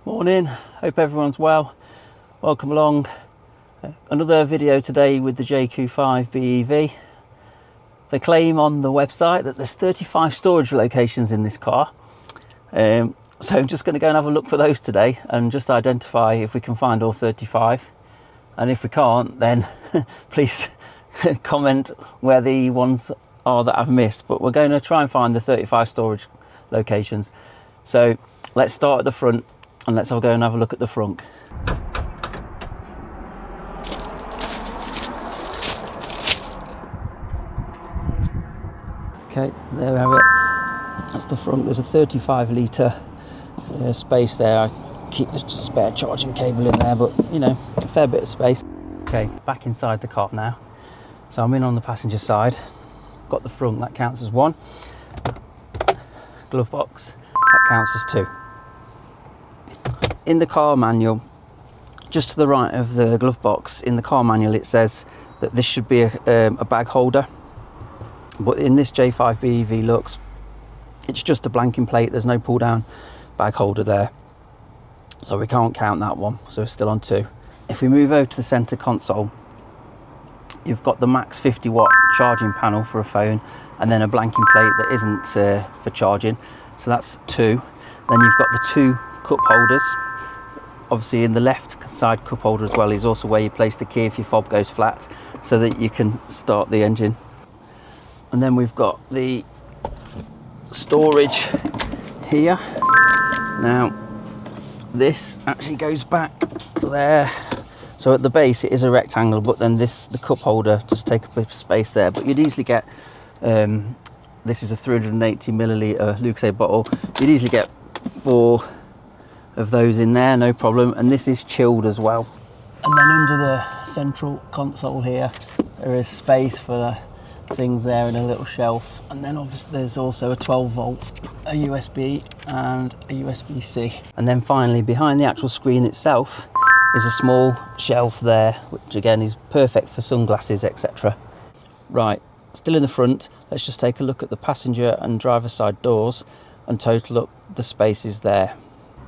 Morning, hope everyone's well. Welcome along. Another video today with the Jaecoo 5 BEV. They claim on the website that there's 35 storage locations in this car. So I'm just going to go and have a look for those today and just identify if we can find all 35. And if we can't, then please comment where the ones are that I've missed. But we're going to try and find the 35 storage locations. So let's start at the front and let's go and have a look at the frunk. Okay, there we have it. That's the front. There's a 35 litre space there. I keep the spare charging cable in there, but you know, a fair bit of space. Okay, back inside the car now. So I'm in on the passenger side. Got the front, that counts as one. Glove box, that counts as two. In the car manual, just to the right of the glove box, in the car manual it says that this should be a bag holder. But in this J5 BEV looks, it's just a blanking plate. There's no pull down bag holder there. So we can't count that one. So we're still on two. If we move over to the center console, you've got the max 50 watt charging panel for a phone and then a blanking plate that isn't for charging. So that's two. Then you've got the two cup holders. Obviously in the left side cup holder as well is also where you place the key if your fob goes flat so that you can start the engine. And then we've got the storage here. Now this actually goes back there. So at the base it is a rectangle, but then the cup holder just take a bit of space there. But you'd easily get, this is a 380 milliliter Lucozade bottle. You'd easily get 4 of those in there, no problem. And this is chilled as well. And then under the central console here, there is space for things there in a little shelf. And then obviously there's also a 12 volt, a USB and a USB-C. And then finally behind the actual screen itself is a small shelf there, which again is perfect for sunglasses, etc. Right, still in the front, let's just take a look at the passenger and driver side doors and total up the spaces there.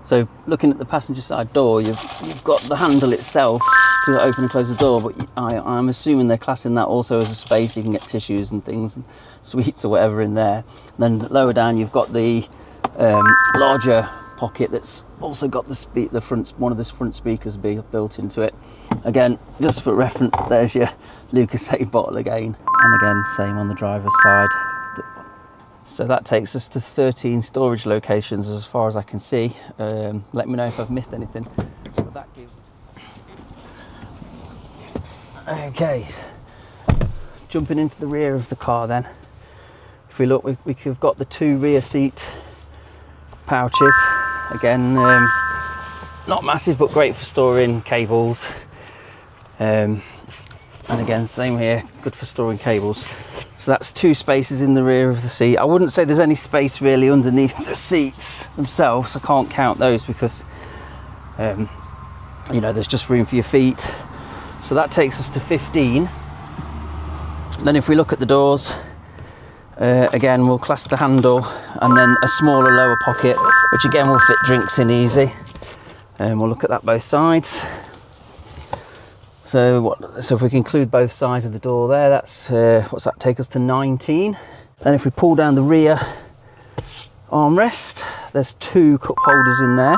So looking at the passenger side door, you've got the handle itself to open and close the door, but I'm assuming they're classing that also as a space. You can get tissues and things and sweets or whatever in there. And then lower down you've got the larger pocket that's also got the front, one of the front speakers built into it. Again, just for reference, there's your Lucozade bottle again. And again, same on the driver's side. So that takes us to 13 storage locations as far as I can see. Let me know if I've missed anything. But that gives... Okay, jumping into the rear of the car then. If we look, we've got the 2 rear seat pouches. Again, not massive, but great for storing cables. And again, same here, good for storing cables. So that's 2 spaces in the rear of the seat. I wouldn't say there's any space really underneath the seats themselves. I can't count those because, you know, there's just room for your feet. So that takes us to 15. Then if we look at the doors, again, we'll class the handle and then a smaller lower pocket, which again will fit drinks in easy. And we'll look at that both sides. So if we can include both sides of the door there, that's what's that take us to 19. Then if we pull down the rear armrest, there's 2 cup holders in there.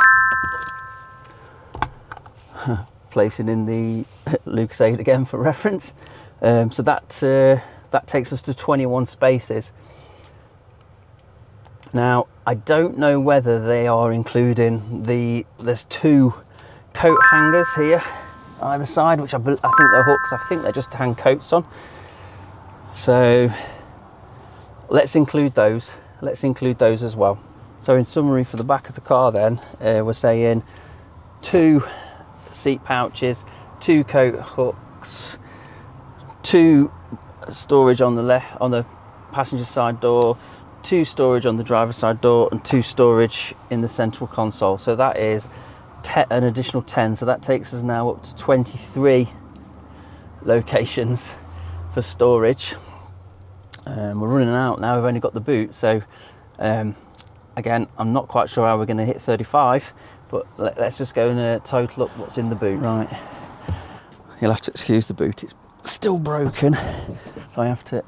Placing in the Lucozade again for reference. So that takes us to 21 spaces. Now I don't know whether they are including there's 2 coat hangers here either side, which I think they're hooks. I think they're just to hang coats on. So let's include those. Let's include those as well. So in summary for the back of the car then, we're saying 2 seat pouches, 2 coat hooks, 2 storage on the left on the passenger side door, 2 storage on the driver's side door, and 2 storage in the central console. So that is an additional 10. So that takes us now up to 23 locations for storage. We're running out now. We've only got the boot. So again, I'm not quite sure how we're going to hit 35, But let's just go and total up what's in the boot. Right, you'll have to excuse the boot, it's still broken, so I have to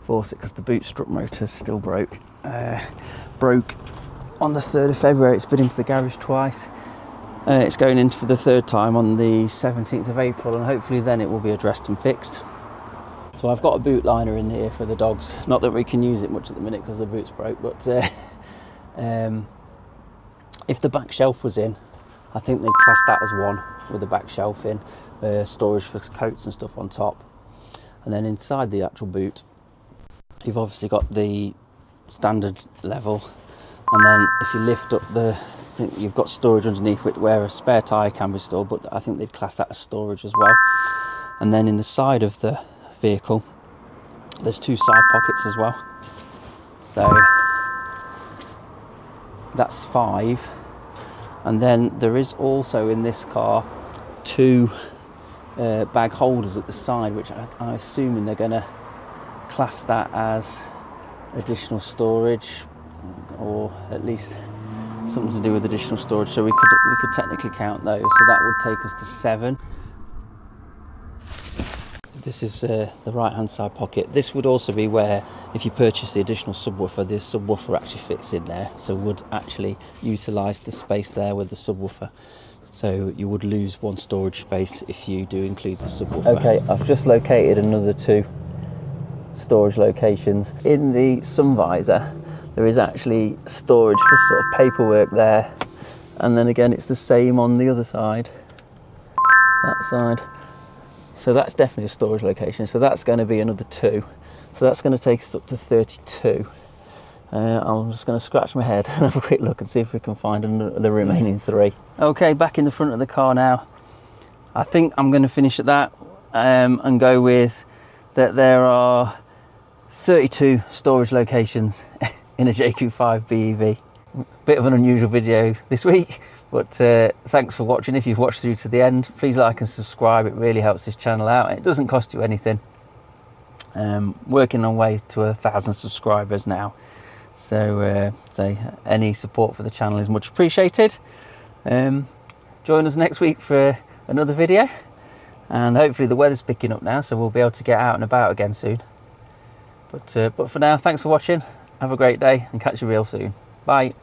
force it because the boot strut motor's still broke. Broke on the 3rd of February, it's been into the garage twice. It's going in for the 3rd time on the 17th of April, and hopefully then it will be addressed and fixed. So I've got a boot liner in here for the dogs. Not that we can use it much at the minute because the boot's broke, but if the back shelf was in, I think they'd class that as one with the back shelf in, storage for coats and stuff on top. And then inside the actual boot, you've obviously got the standard level, and then if you lift up I think you've got storage underneath where a spare tyre can be stored, but I think they'd class that as storage as well. And then in the side of the vehicle, there's 2 side pockets as well. So that's 5. And then there is also in this car 2 bag holders at the side, which I'm assuming they're going to class that as additional storage, or at least something to do with additional storage. So we could technically count those. So that would take us to 7. This is the right hand side pocket. This would also be where, if you purchase the additional subwoofer, the subwoofer actually fits in there, so would actually utilise the space there with the subwoofer. So you would lose 1 storage space if you do include the subwoofer. Okay, I've just located another 2 storage locations. In the sun visor, there is actually storage for sort of paperwork there, and then again it's the same on the other side, that side. So that's definitely a storage location. So that's going to be another 2. So that's going to take us up to 32. I'm just going to scratch my head and have a quick look and see if we can find the remaining 3. Okay, back in the front of the car now. I think I'm going to finish at that and go with that there are 32 storage locations in a Jaecoo 5 BEV. Bit of an unusual video this week, but thanks for watching. If you've watched through to the end, please like and subscribe. It really helps this channel out. It doesn't cost you anything. Working on way to 1,000 subscribers now, so any support for the channel is much appreciated. Join us next week for another video, and hopefully the weather's picking up now, so we'll be able to get out and about again soon. But for now, thanks for watching. Have a great day and catch you real soon. Bye.